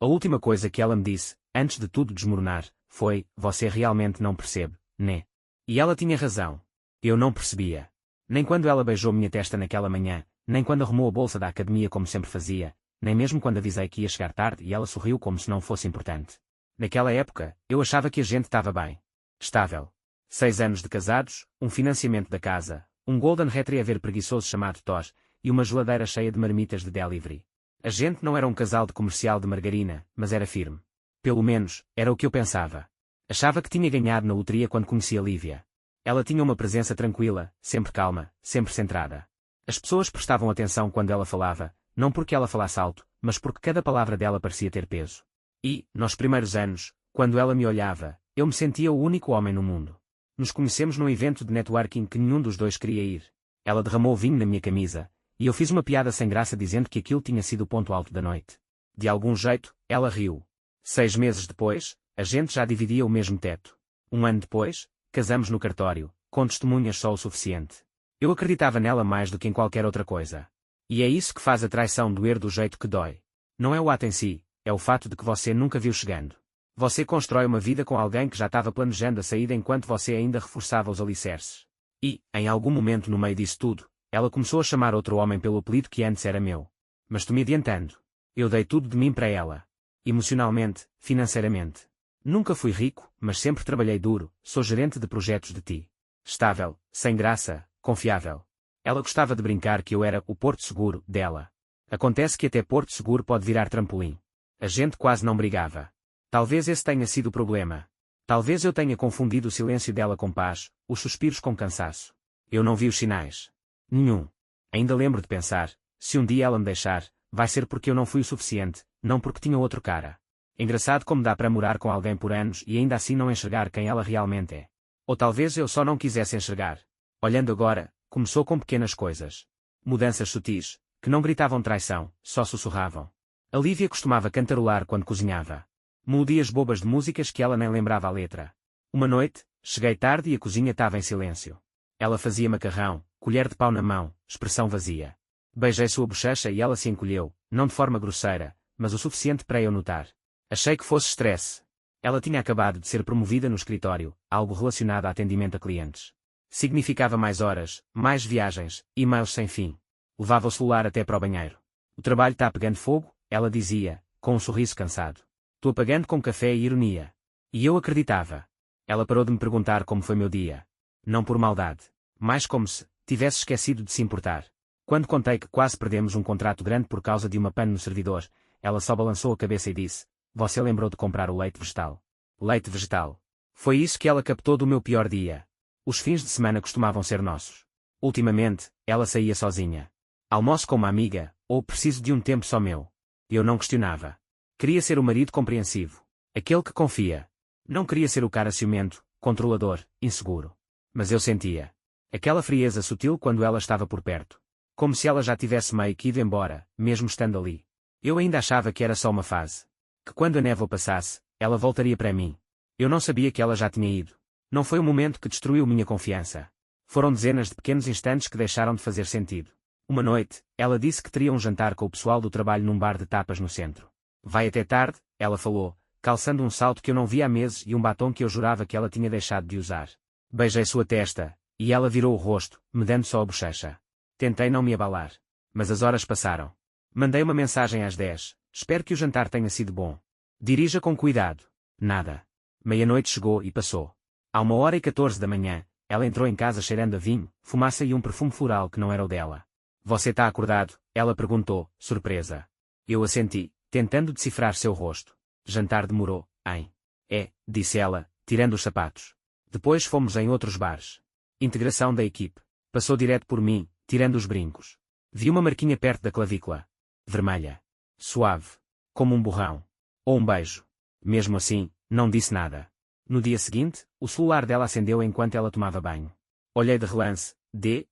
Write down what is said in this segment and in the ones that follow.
A última coisa que ela me disse, antes de tudo desmoronar, foi: você realmente não percebe, né? E ela tinha razão. Eu não percebia. Nem quando ela beijou minha testa naquela manhã, nem quando arrumou a bolsa da academia como sempre fazia, nem mesmo quando avisei que ia chegar tarde e ela sorriu como se não fosse importante. Naquela época, eu achava que a gente estava bem. Estável. 6 anos de casados, um financiamento da casa, um Golden Retriever preguiçoso chamado Tosh, e uma geladeira cheia de marmitas de delivery. A gente não era um casal de comercial de margarina, mas era firme. Pelo menos, era o que eu pensava. Achava que tinha ganhado na loteria quando conheci a Lívia. Ela tinha uma presença tranquila, sempre calma, sempre centrada. As pessoas prestavam atenção quando ela falava, não porque ela falasse alto, mas porque cada palavra dela parecia ter peso. E, nos primeiros anos, quando ela me olhava, eu me sentia o único homem no mundo. Nos conhecemos num evento de networking que nenhum dos dois queria ir. Ela derramou vinho na minha camisa, e eu fiz uma piada sem graça dizendo que aquilo tinha sido o ponto alto da noite. De algum jeito, ela riu. 6 meses depois, a gente já dividia o mesmo teto. 1 ano depois, casamos no cartório, com testemunhas só o suficiente. Eu acreditava nela mais do que em qualquer outra coisa. E é isso que faz a traição doer do jeito que dói. Não é o ato em si, é o fato de que você nunca viu chegando. Você constrói uma vida com alguém que já estava planejando a saída enquanto você ainda reforçava os alicerces. E, em algum momento no meio disso tudo, ela começou a chamar outro homem pelo apelido que antes era meu. Mas estou me adiantando. Eu dei tudo de mim para ela. Emocionalmente, financeiramente. Nunca fui rico, mas sempre trabalhei duro, sou gerente de projetos de TI. Estável, sem graça, confiável. Ela gostava de brincar que eu era o porto seguro dela. Acontece que até porto seguro pode virar trampolim. A gente quase não brigava. Talvez esse tenha sido o problema. Talvez eu tenha confundido o silêncio dela com paz, os suspiros com cansaço. Eu não vi os sinais. Nenhum. Ainda lembro de pensar, se um dia ela me deixar, vai ser porque eu não fui o suficiente, não porque tinha outro cara. Engraçado como dá para morar com alguém por anos e ainda assim não enxergar quem ela realmente é. Ou talvez eu só não quisesse enxergar. Olhando agora, começou com pequenas coisas. Mudanças sutis, que não gritavam traição, só sussurravam. A Lívia costumava cantarolar quando cozinhava. Melodias bobas de músicas que ela nem lembrava a letra. Uma noite, cheguei tarde e a cozinha estava em silêncio. Ela fazia macarrão, colher de pau na mão, expressão vazia. Beijei sua bochecha e ela se encolheu, não de forma grosseira, mas o suficiente para eu notar. Achei que fosse estresse. Ela tinha acabado de ser promovida no escritório, algo relacionado a atendimento a clientes. Significava mais horas, mais viagens, e-mails sem fim. Levava o celular até para o banheiro. O trabalho está pegando fogo, ela dizia, com um sorriso cansado. Estou apagando com café e ironia. E eu acreditava. Ela parou de me perguntar como foi meu dia. Não por maldade. Mais como se tivesse esquecido de se importar. Quando contei que quase perdemos um contrato grande por causa de uma pane no servidor, ela só balançou a cabeça e disse: você lembrou de comprar o leite vegetal. Leite vegetal. Foi isso que ela captou do meu pior dia. Os fins de semana costumavam ser nossos. Ultimamente, ela saía sozinha. Almoço com uma amiga, ou preciso de um tempo só meu. Eu não questionava. Queria ser o marido compreensivo. Aquele que confia. Não queria ser o cara ciumento, controlador, inseguro. Mas eu sentia aquela frieza sutil quando ela estava por perto. Como se ela já tivesse meio que ido embora, mesmo estando ali. Eu ainda achava que era só uma fase. Que quando a névoa passasse, ela voltaria para mim. Eu não sabia que ela já tinha ido. Não foi o momento que destruiu minha confiança. Foram dezenas de pequenos instantes que deixaram de fazer sentido. Uma noite, ela disse que teria um jantar com o pessoal do trabalho num bar de tapas no centro. Vai até tarde, ela falou, calçando um salto que eu não via há meses e um batom que eu jurava que ela tinha deixado de usar. Beijei sua testa, e ela virou o rosto, me dando só a bochecha. Tentei não me abalar. Mas as horas passaram. Mandei uma mensagem às 10. Espero que o jantar tenha sido bom. Dirija com cuidado. Nada. Meia-noite chegou e passou. À 1h14 da manhã, ela entrou em casa cheirando a vinho, fumaça e um perfume floral que não era o dela. Você está acordado? Ela perguntou, surpresa. Eu assenti, tentando decifrar seu rosto. Jantar demorou, hein? É, disse ela, tirando os sapatos. Depois fomos em outros bares. Integração da equipe. Passou direto por mim, tirando os brincos. Vi uma marquinha perto da clavícula. Vermelha. Suave. Como um borrão. Ou um beijo. Mesmo assim, não disse nada. No dia seguinte, o celular dela acendeu enquanto ela tomava banho. Olhei de relance,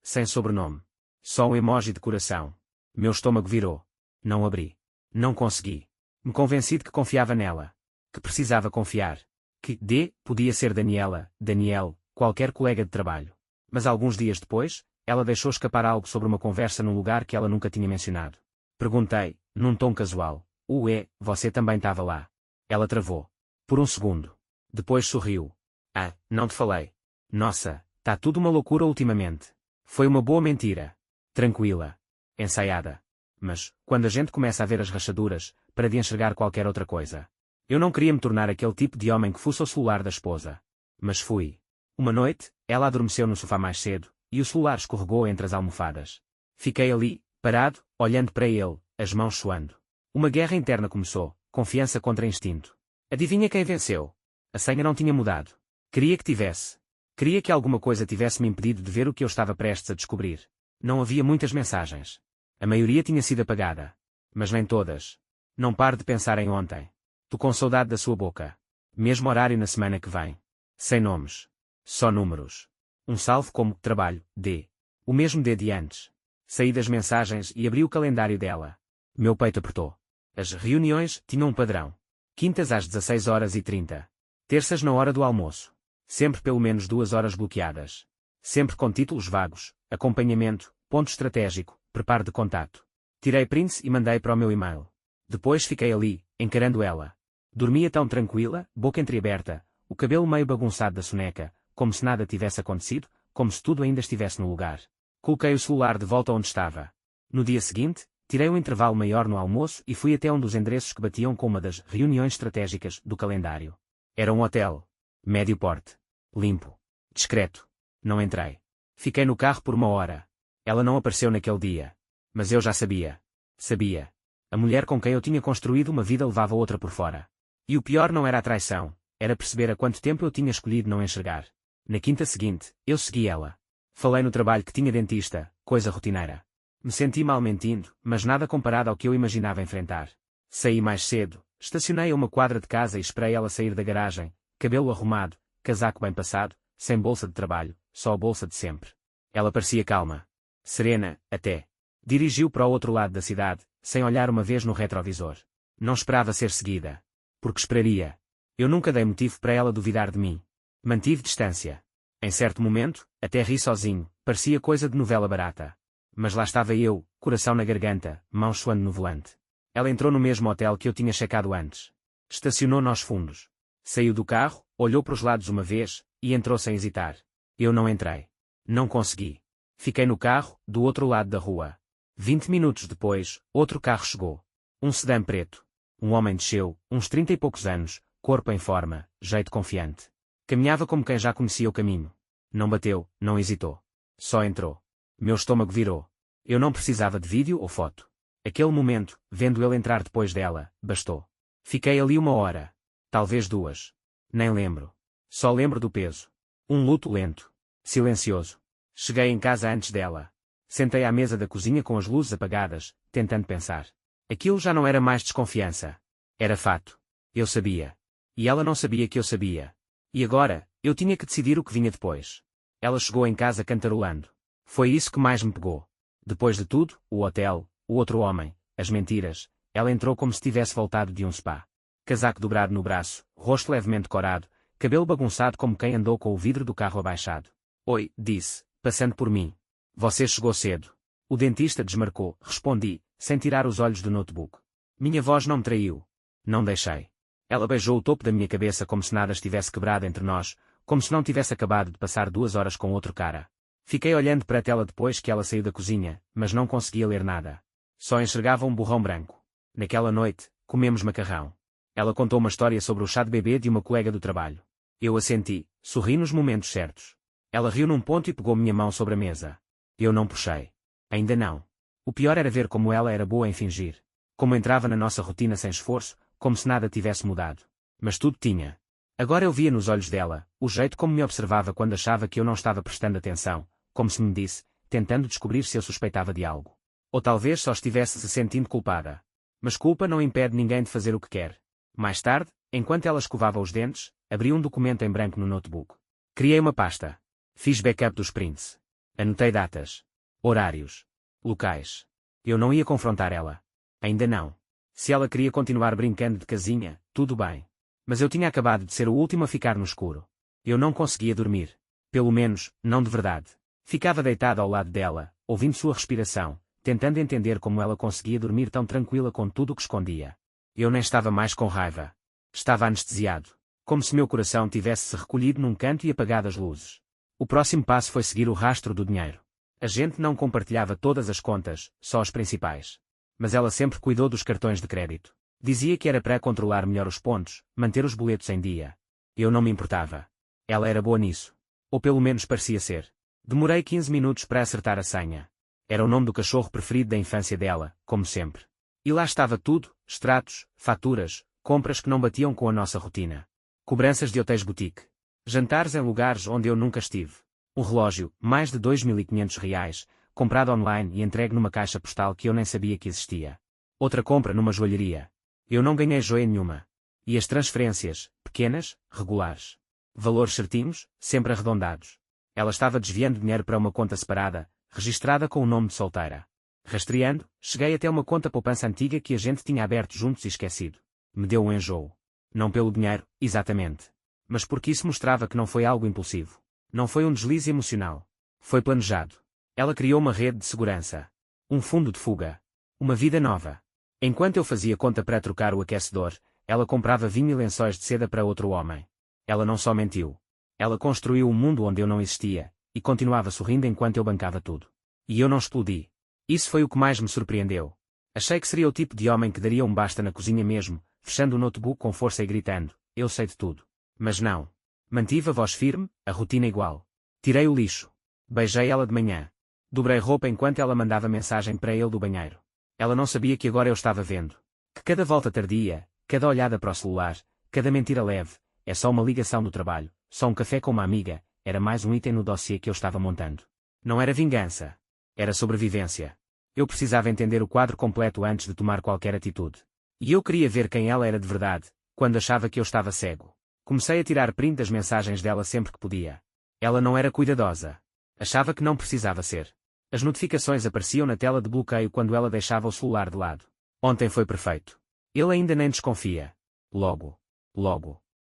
sem sobrenome. Só um emoji de coração. Meu estômago virou. Não abri. Não consegui. Me convenci de que confiava nela. Que precisava confiar. Que podia ser Daniela, Daniel, qualquer colega de trabalho. Mas alguns dias depois, ela deixou escapar algo sobre uma conversa num lugar que ela nunca tinha mencionado. Perguntei, num tom casual, Ué, você também estava lá. Ela travou. Por um segundo. Depois sorriu. Ah, não te falei. Nossa, tá tudo uma loucura ultimamente. Foi uma boa mentira. Tranquila. Ensaiada. Mas, quando a gente começa a ver as rachaduras, para de enxergar qualquer outra coisa. Eu não queria me tornar aquele tipo de homem que fuça o celular da esposa. Mas fui. Uma noite, ela adormeceu no sofá mais cedo, e o celular escorregou entre as almofadas. Fiquei ali, parado, olhando para ele, as mãos suando. Uma guerra interna começou, confiança contra instinto. Adivinha quem venceu? A senha não tinha mudado. Queria que tivesse. Queria que alguma coisa tivesse me impedido de ver o que eu estava prestes a descobrir. Não havia muitas mensagens. A maioria tinha sido apagada. Mas nem todas. Não paro de pensar em ontem. Tô com saudade da sua boca. Mesmo horário na semana que vem. Sem nomes. Só números. Um salvo como trabalho, D. O mesmo D de antes. Saí das mensagens e abri o calendário dela. Meu peito apertou. As reuniões tinham um padrão. Quintas às 16h30. Terças na hora do almoço. Sempre pelo menos 2 horas bloqueadas. Sempre com títulos vagos, acompanhamento, ponto estratégico, preparo de contato. Tirei prints e mandei para o meu e-mail. Depois fiquei ali, encarando ela. Dormia tão tranquila, boca entreaberta, o cabelo meio bagunçado da soneca, como se nada tivesse acontecido, como se tudo ainda estivesse no lugar. Coloquei o celular de volta onde estava. No dia seguinte, tirei um intervalo maior no almoço e fui até um dos endereços que batiam com uma das reuniões estratégicas do calendário. Era um hotel. Médio porte. Limpo. Discreto. Não entrei. Fiquei no carro por 1 hora. Ela não apareceu naquele dia. Mas eu já sabia. Sabia. A mulher com quem eu tinha construído uma vida levava outra por fora. E o pior não era a traição, era perceber há quanto tempo eu tinha escolhido não enxergar. Na quinta seguinte, eu segui ela. Falei no trabalho que tinha dentista, coisa rotineira. Me senti mal mentindo, mas nada comparado ao que eu imaginava enfrentar. Saí mais cedo, estacionei a uma quadra de casa e esperei ela sair da garagem, cabelo arrumado, casaco bem passado, sem bolsa de trabalho, só a bolsa de sempre. Ela parecia calma. Serena, até. Dirigiu para o outro lado da cidade, sem olhar uma vez no retrovisor. Não esperava ser seguida. Porque esperaria. Eu nunca dei motivo para ela duvidar de mim. Mantive distância. Em certo momento, até ri sozinho, parecia coisa de novela barata. Mas lá estava eu, coração na garganta, mãos suando no volante. Ela entrou no mesmo hotel que eu tinha checado antes. Estacionou nos fundos. Saiu do carro, olhou para os lados uma vez, e entrou sem hesitar. Eu não entrei. Não consegui. Fiquei no carro, do outro lado da rua. 20 minutos depois, outro carro chegou. Um sedã preto. Um homem desceu, uns 30 e poucos anos, corpo em forma, jeito confiante. Caminhava como quem já conhecia o caminho. Não bateu, não hesitou. Só entrou. Meu estômago virou. Eu não precisava de vídeo ou foto. Aquele momento, vendo ele entrar depois dela, bastou. Fiquei ali 1 hora. Talvez 2. Nem lembro. Só lembro do peso. Um luto lento. Silencioso. Cheguei em casa antes dela. Sentei à mesa da cozinha com as luzes apagadas, tentando pensar. Aquilo já não era mais desconfiança. Era fato. Eu sabia. E ela não sabia que eu sabia. E agora, eu tinha que decidir o que vinha depois. Ela chegou em casa cantarolando. Foi isso que mais me pegou. Depois de tudo, o hotel, o outro homem, as mentiras, ela entrou como se tivesse voltado de um spa. Casaco dobrado no braço, rosto levemente corado, cabelo bagunçado como quem andou com o vidro do carro abaixado. Oi, disse, passando por mim. Você chegou cedo. O dentista desmarcou, respondi, sem tirar os olhos do notebook. Minha voz não me traiu. Não deixei. Ela beijou o topo da minha cabeça como se nada estivesse quebrado entre nós, como se não tivesse acabado de passar 2 horas com outro cara. Fiquei olhando para a tela depois que ela saiu da cozinha, mas não conseguia ler nada. Só enxergava um borrão branco. Naquela noite, comemos macarrão. Ela contou uma história sobre o chá de bebê de uma colega do trabalho. Eu assenti, sorri nos momentos certos. Ela riu num ponto e pegou minha mão sobre a mesa. Eu não puxei. Ainda não. O pior era ver como ela era boa em fingir. Como entrava na nossa rotina sem esforço, como se nada tivesse mudado. Mas tudo tinha. Agora eu via nos olhos dela, o jeito como me observava quando achava que eu não estava prestando atenção, como se me disse, tentando descobrir se eu suspeitava de algo. Ou talvez só estivesse se sentindo culpada. Mas culpa não impede ninguém de fazer o que quer. Mais tarde, enquanto ela escovava os dentes, abri um documento em branco no notebook. Criei uma pasta. Fiz backup dos prints. Anotei datas. Horários. Locais. Eu não ia confrontar ela. Ainda não. Se ela queria continuar brincando de casinha, tudo bem. Mas eu tinha acabado de ser o último a ficar no escuro. Eu não conseguia dormir. Pelo menos, não de verdade. Ficava deitado ao lado dela, ouvindo sua respiração, tentando entender como ela conseguia dormir tão tranquila com tudo o que escondia. Eu nem estava mais com raiva. Estava anestesiado. Como se meu coração tivesse se recolhido num canto e apagado as luzes. O próximo passo foi seguir o rastro do dinheiro. A gente não compartilhava todas as contas, só as principais. Mas ela sempre cuidou dos cartões de crédito. Dizia que era para controlar melhor os pontos, manter os boletos em dia. Eu não me importava. Ela era boa nisso. Ou pelo menos parecia ser. Demorei 15 minutos para acertar a senha. Era o nome do cachorro preferido da infância dela, como sempre. E lá estava tudo, extratos, faturas, compras que não batiam com a nossa rotina. Cobranças de hotéis boutique. Jantares em lugares onde eu nunca estive. Um relógio, mais de R$ 2.500, comprado online e entregue numa caixa postal que eu nem sabia que existia. Outra compra numa joalheria. Eu não ganhei joia nenhuma. E as transferências, pequenas, regulares. Valores certinhos, sempre arredondados. Ela estava desviando dinheiro para uma conta separada, registrada com o nome de solteira. Rastreando, cheguei até uma conta poupança antiga que a gente tinha aberto juntos e esquecido. Me deu um enjoo. Não pelo dinheiro, exatamente. Mas porque isso mostrava que não foi algo impulsivo. Não foi um deslize emocional. Foi planejado. Ela criou uma rede de segurança. Um fundo de fuga. Uma vida nova. Enquanto eu fazia conta para trocar o aquecedor, ela comprava vinho e lençóis de seda para outro homem. Ela não só mentiu. Ela construiu um mundo onde eu não existia, e continuava sorrindo enquanto eu bancava tudo. E eu não explodi. Isso foi o que mais me surpreendeu. Achei que seria o tipo de homem que daria um basta na cozinha mesmo, fechando o notebook com força e gritando, eu sei de tudo. Mas não. Mantive a voz firme, a rotina igual. Tirei o lixo. Beijei ela de manhã. Dobrei roupa enquanto ela mandava mensagem para ele do banheiro. Ela não sabia que agora eu estava vendo. Que cada volta tardia, cada olhada para o celular, cada mentira leve, é só uma ligação do trabalho, só um café com uma amiga, era mais um item no dossiê que eu estava montando. Não era vingança. Era sobrevivência. Eu precisava entender o quadro completo antes de tomar qualquer atitude. E eu queria ver quem ela era de verdade, quando achava que eu estava cego. Comecei a tirar print das mensagens dela sempre que podia. Ela não era cuidadosa. Achava que não precisava ser. As notificações apareciam na tela de bloqueio quando ela deixava o celular de lado. Ontem foi perfeito. Ele ainda nem desconfia. Logo.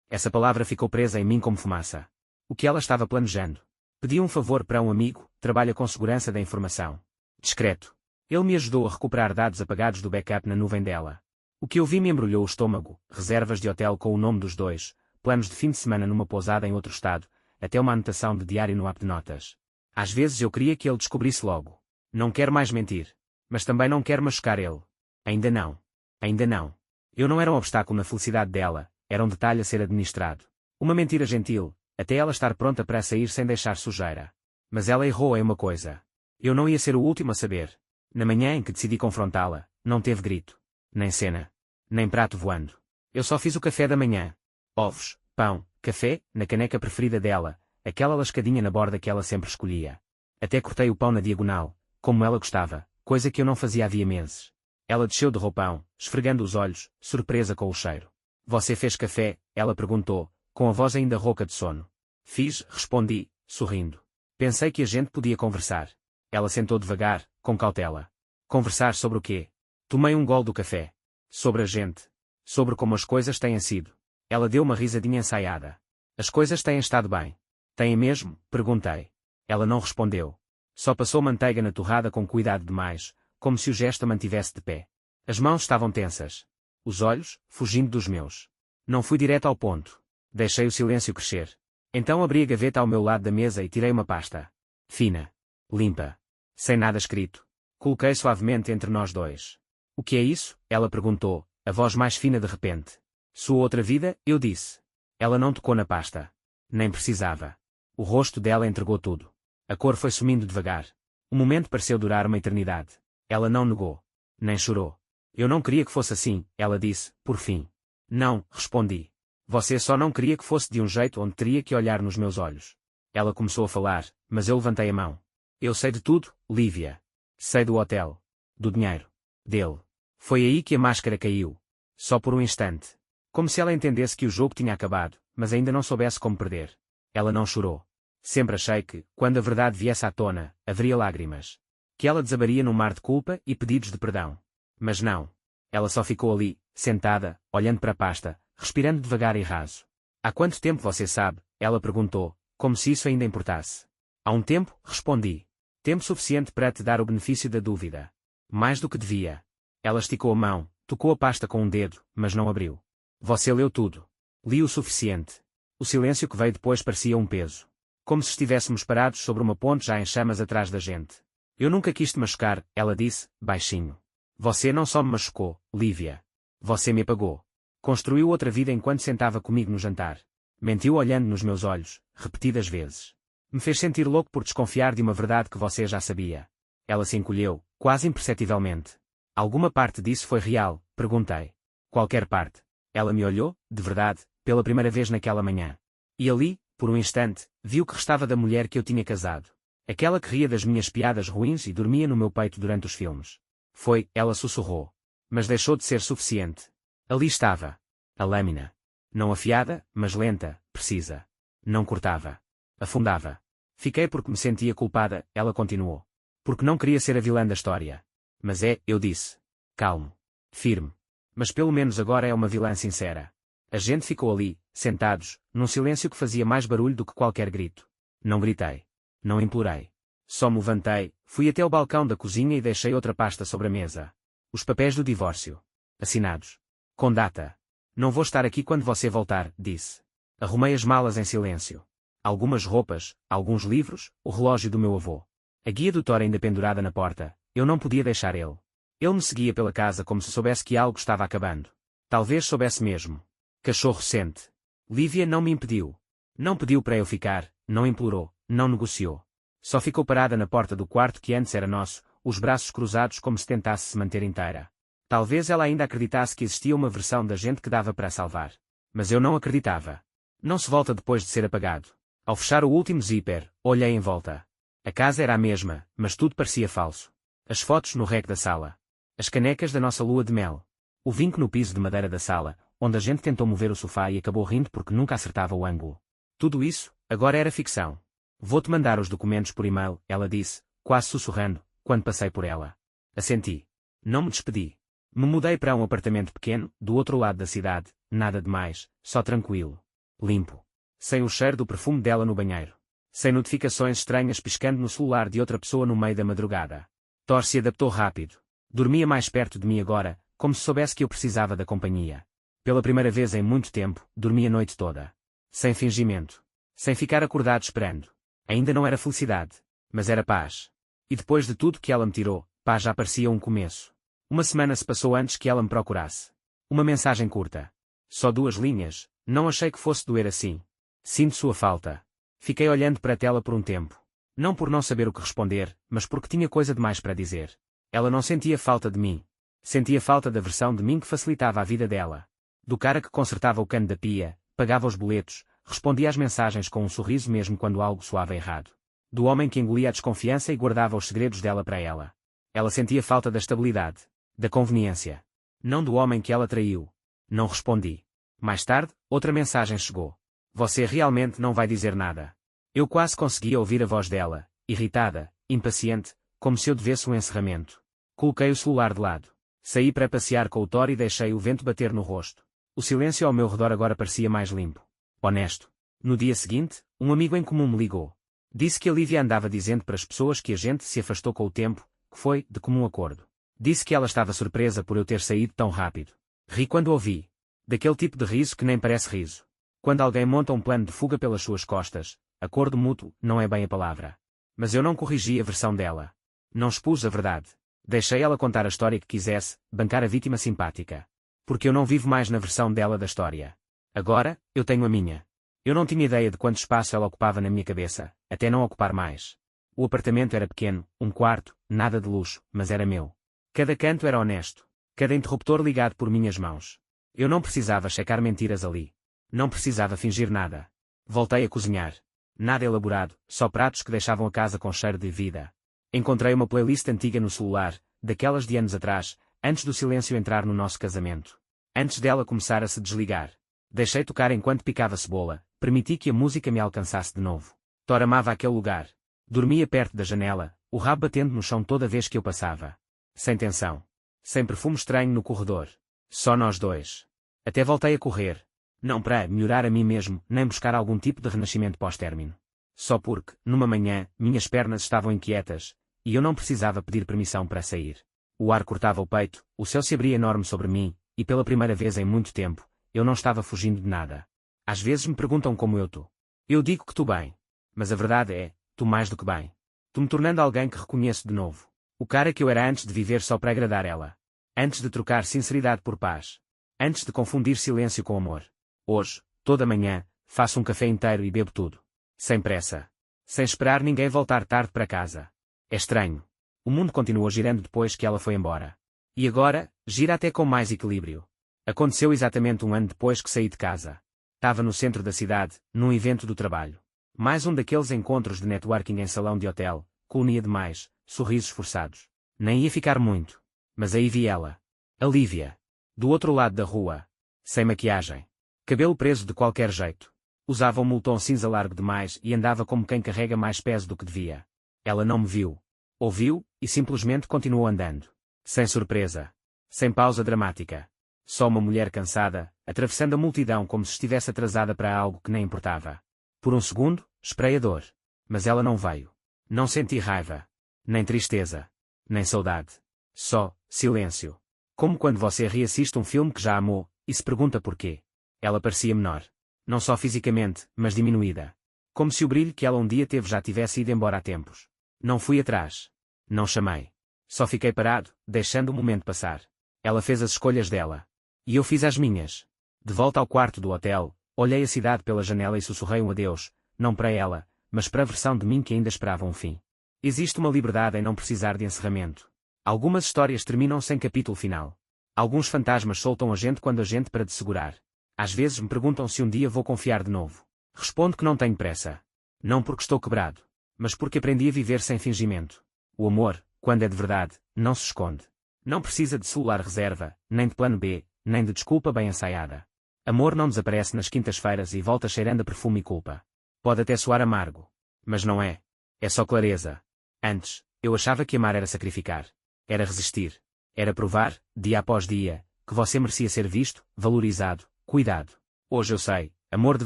Essa palavra ficou presa em mim como fumaça. O que ela estava planejando? Pedi um favor para um amigo, trabalha com segurança da informação. Discreto. Ele me ajudou a recuperar dados apagados do backup na nuvem dela. O que eu vi me embrulhou o estômago, reservas de hotel com o nome dos dois, planos de fim de semana numa pousada em outro estado, até uma anotação de diário no app de notas. Às vezes eu queria que ele descobrisse logo. Não quero mais mentir. Mas também não quero machucar ele. Ainda não. Eu não era um obstáculo na felicidade dela, era um detalhe a ser administrado. Uma mentira gentil, até ela estar pronta para sair sem deixar sujeira. Mas ela errou em uma coisa. Eu não ia ser o último a saber. Na manhã em que decidi confrontá-la, não teve grito. Nem cena. Nem prato voando. Eu só fiz o café da manhã. Ovos, pão, café, na caneca preferida dela, aquela lascadinha na borda que ela sempre escolhia. Até cortei o pão na diagonal, como ela gostava, coisa que eu não fazia havia meses. Ela desceu de roupão, esfregando os olhos, surpresa com o cheiro. Você fez café? Ela perguntou, com a voz ainda rouca de sono. Fiz, respondi, sorrindo. Pensei que a gente podia conversar. Ela sentou devagar, com cautela. Conversar sobre o quê? Tomei um gole do café. Sobre a gente. Sobre como as coisas têm sido. Ela deu uma risadinha ensaiada. As coisas têm estado bem. Têm mesmo? Perguntei. Ela não respondeu. Só passou manteiga na torrada com cuidado demais, como se o gesto a mantivesse de pé. As mãos estavam tensas. Os olhos, fugindo dos meus. Não fui direto ao ponto. Deixei o silêncio crescer. Então abri a gaveta ao meu lado da mesa e tirei uma pasta. Fina. Limpa. Sem nada escrito. Coloquei suavemente entre nós dois. O que é isso? Ela perguntou, a voz mais fina de repente. Sua outra vida, eu disse. Ela não tocou na pasta. Nem precisava. O rosto dela entregou tudo. A cor foi sumindo devagar. O momento pareceu durar uma eternidade. Ela não negou. Nem chorou. Eu não queria que fosse assim, ela disse, por fim. Não, respondi. Você só não queria que fosse de um jeito onde teria que olhar nos meus olhos. Ela começou a falar, mas eu levantei a mão. Eu sei de tudo, Lívia. Sei do hotel. Do dinheiro. Dele. Foi aí que a máscara caiu. Só por um instante. Como se ela entendesse que o jogo tinha acabado, mas ainda não soubesse como perder. Ela não chorou. Sempre achei que, quando a verdade viesse à tona, haveria lágrimas. Que ela desabaria num mar de culpa e pedidos de perdão. Mas não. Ela só ficou ali, sentada, olhando para a pasta, respirando devagar e raso. Há quanto tempo você sabe? Ela perguntou, como se isso ainda importasse. Há um tempo, respondi. Tempo suficiente para te dar o benefício da dúvida. Mais do que devia. Ela esticou a mão, Tocou a pasta com um dedo, mas não abriu. Você leu tudo. Li o suficiente. O silêncio que veio depois parecia um peso. Como se estivéssemos parados sobre uma ponte já em chamas atrás da gente. Eu nunca quis te machucar, ela disse, baixinho. Você não só me machucou, Lívia. Você me apagou. Construiu outra vida enquanto sentava comigo no jantar. Mentiu olhando nos meus olhos, repetidas vezes. Me fez sentir louco por desconfiar de uma verdade que você já sabia. Ela se encolheu, quase imperceptivelmente. Alguma parte disso foi real? Perguntei. Qualquer parte. Ela me olhou, de verdade, pela primeira vez naquela manhã. E ali, por um instante, vi o que restava da mulher que eu tinha casado. Aquela que ria das minhas piadas ruins e dormia no meu peito durante os filmes. Foi, ela sussurrou. Mas deixou de ser suficiente. Ali estava. A lâmina. Não afiada, mas lenta, precisa. Não cortava. Afundava. Fiquei porque me sentia culpada, ela continuou. Porque não queria ser a vilã da história. Mas é, eu disse. Calmo. Firme. Mas pelo menos agora é uma vilã sincera. A gente ficou ali, sentados, num silêncio que fazia mais barulho do que qualquer grito. Não gritei. Não implorei. Só me levantei, fui até o balcão da cozinha e deixei outra pasta sobre a mesa. Os papéis do divórcio. Assinados. Com data. Não vou estar aqui quando você voltar, disse. Arrumei as malas em silêncio. Algumas roupas, alguns livros, o relógio do meu avô. A guia do Thor ainda pendurada na porta, eu não podia deixar ele. Ele me seguia pela casa como se soubesse que algo estava acabando. Talvez soubesse mesmo. Cachorro sente. Lívia não me impediu. Não pediu para eu ficar, não implorou, não negociou. Só ficou parada na porta do quarto que antes era nosso, os braços cruzados como se tentasse se manter inteira. Talvez ela ainda acreditasse que existia uma versão da gente que dava para a salvar. Mas eu não acreditava. Não se volta depois de ser apagado. Ao fechar o último zíper, olhei em volta. A casa era a mesma, mas tudo parecia falso. As fotos no rec da sala. As canecas da nossa lua de mel. O vinco no piso de madeira da sala, onde a gente tentou mover o sofá e acabou rindo porque nunca acertava o ângulo. Tudo isso, agora era ficção. Vou-te mandar os documentos por e-mail, ela disse, quase sussurrando, quando passei por ela. Assenti. Não me despedi. Me mudei para um apartamento pequeno, do outro lado da cidade, nada demais, só tranquilo. Limpo. Sem o cheiro do perfume dela no banheiro. Sem notificações estranhas piscando no celular de outra pessoa no meio da madrugada. Thor se adaptou rápido. Dormia mais perto de mim agora, como se soubesse que eu precisava da companhia. Pela primeira vez em muito tempo, dormi a noite toda. Sem fingimento. Sem ficar acordado esperando. Ainda não era felicidade. Mas era paz. E depois de tudo que ela me tirou, paz já parecia um começo. Uma semana se passou antes que ela me procurasse. Uma mensagem curta. Só 2 linhas, não achei que fosse doer assim. Sinto sua falta. Fiquei olhando para a tela por um tempo. Não por não saber o que responder, mas porque tinha coisa demais para dizer. Ela não sentia falta de mim. Sentia falta da versão de mim que facilitava a vida dela. Do cara que consertava o cano da pia, pagava os boletos, respondia às mensagens com um sorriso mesmo quando algo soava errado. Do homem que engolia a desconfiança e guardava os segredos dela para ela. Ela sentia falta da estabilidade. Da conveniência. Não do homem que ela traiu. Não respondi. Mais tarde, outra mensagem chegou. Você realmente não vai dizer nada. Eu quase conseguia ouvir a voz dela, irritada, impaciente, como se eu devesse um encerramento. Coloquei o celular de lado. Saí para passear com o Thor e deixei o vento bater no rosto. O silêncio ao meu redor agora parecia mais limpo. Honesto. No dia seguinte, um amigo em comum me ligou. Disse que a Lívia andava dizendo para as pessoas que a gente se afastou com o tempo, que foi, de comum acordo. Disse que ela estava surpresa por eu ter saído tão rápido. Ri quando ouvi. Daquele tipo de riso que nem parece riso. Quando alguém monta um plano de fuga pelas suas costas, acordo mútuo, não é bem a palavra. Mas eu não corrigi a versão dela. Não expus a verdade. Deixei ela contar a história que quisesse, bancar a vítima simpática. Porque eu não vivo mais na versão dela da história. Agora, eu tenho a minha. Eu não tinha ideia de quanto espaço ela ocupava na minha cabeça, até não ocupar mais. O apartamento era pequeno, um quarto, nada de luxo, mas era meu. Cada canto era honesto. Cada interruptor ligado por minhas mãos. Eu não precisava checar mentiras ali. Não precisava fingir nada. Voltei a cozinhar. Nada elaborado, só pratos que deixavam a casa com cheiro de vida. Encontrei uma playlist antiga no celular, daquelas de anos atrás, antes do silêncio entrar no nosso casamento. Antes dela começar a se desligar. Deixei tocar enquanto picava cebola, permiti que a música me alcançasse de novo. Thor amava aquele lugar. Dormia perto da janela, o rabo batendo no chão toda vez que eu passava. Sem tensão. Sem perfume estranho no corredor. Só nós dois. Até voltei a correr. Não para melhorar a mim mesmo, nem buscar algum tipo de renascimento pós-término. Só porque, numa manhã, minhas pernas estavam inquietas, e eu não precisava pedir permissão para sair. O ar cortava o peito, o céu se abria enorme sobre mim, e pela primeira vez em muito tempo, eu não estava fugindo de nada. Às vezes me perguntam como eu tô. Eu digo que tu bem. Mas a verdade é, tu mais do que bem. Tu me tornando alguém que reconheço de novo. O cara que eu era antes de viver só para agradar ela. Antes de trocar sinceridade por paz. Antes de confundir silêncio com amor. Hoje, toda manhã, faço um café inteiro e bebo tudo. Sem pressa. Sem esperar ninguém voltar tarde para casa. É estranho. O mundo continuou girando depois que ela foi embora. E agora, gira até com mais equilíbrio. Aconteceu exatamente um ano depois que saí de casa. Estava no centro da cidade, num evento do trabalho. Mais um daqueles encontros de networking em salão de hotel, colonia demais, sorrisos forçados. Nem ia ficar muito. Mas aí vi ela. A Lívia. Do outro lado da rua. Sem maquiagem. Cabelo preso de qualquer jeito. Usava um moletom cinza largo demais e andava como quem carrega mais peso do que devia. Ela não me viu. Ouviu, e simplesmente continuou andando. Sem surpresa. Sem pausa dramática. Só uma mulher cansada, atravessando a multidão como se estivesse atrasada para algo que nem importava. Por um segundo, esperei a dor. Mas ela não veio. Não senti raiva. Nem tristeza. Nem saudade. Só, silêncio. Como quando você reassiste um filme que já amou, e se pergunta porquê. Ela parecia menor. Não só fisicamente, mas diminuída. Como se o brilho que ela um dia teve já tivesse ido embora há tempos. Não fui atrás. Não chamei. Só fiquei parado, deixando o momento passar. Ela fez as escolhas dela. E eu fiz as minhas. De volta ao quarto do hotel, olhei a cidade pela janela e sussurrei um adeus, não para ela, mas para a versão de mim que ainda esperava um fim. Existe uma liberdade em não precisar de encerramento. Algumas histórias terminam sem capítulo final. Alguns fantasmas soltam a gente quando a gente para de segurar. Às vezes me perguntam se um dia vou confiar de novo. Respondo que não tenho pressa. Não porque estou quebrado, mas porque aprendi a viver sem fingimento. O amor, quando é de verdade, não se esconde. Não precisa de celular reserva, nem de plano B, nem de desculpa bem ensaiada. Amor não desaparece nas quintas-feiras e volta cheirando a perfume e culpa. Pode até soar amargo. Mas não é. É só clareza. Antes, eu achava que amar era sacrificar. Era resistir. Era provar, dia após dia, que você merecia ser visto, valorizado, cuidado. Hoje eu sei, amor de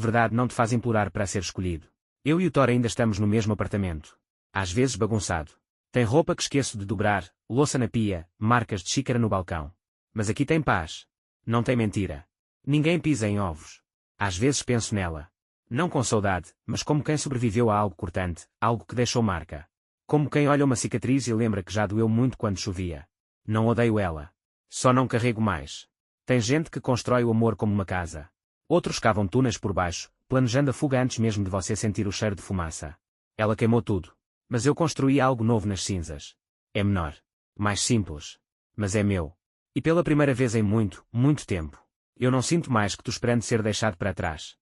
verdade não te faz implorar para ser escolhido. Eu e o Thor ainda estamos no mesmo apartamento. Às vezes bagunçado. Tem roupa que esqueço de dobrar, louça na pia, marcas de xícara no balcão. Mas aqui tem paz. Não tem mentira. Ninguém pisa em ovos. Às vezes penso nela. Não com saudade, mas como quem sobreviveu a algo cortante, algo que deixou marca. Como quem olha uma cicatriz e lembra que já doeu muito quando chovia. Não odeio ela. Só não carrego mais. Tem gente que constrói o amor como uma casa. Outros cavam túneis por baixo, planejando a fuga antes mesmo de você sentir o cheiro de fumaça. Ela queimou tudo. Mas eu construí algo novo nas cinzas. É menor. Mais simples. Mas é meu. E pela primeira vez em muito, muito tempo, eu não sinto mais que tu esperando ser deixado para trás.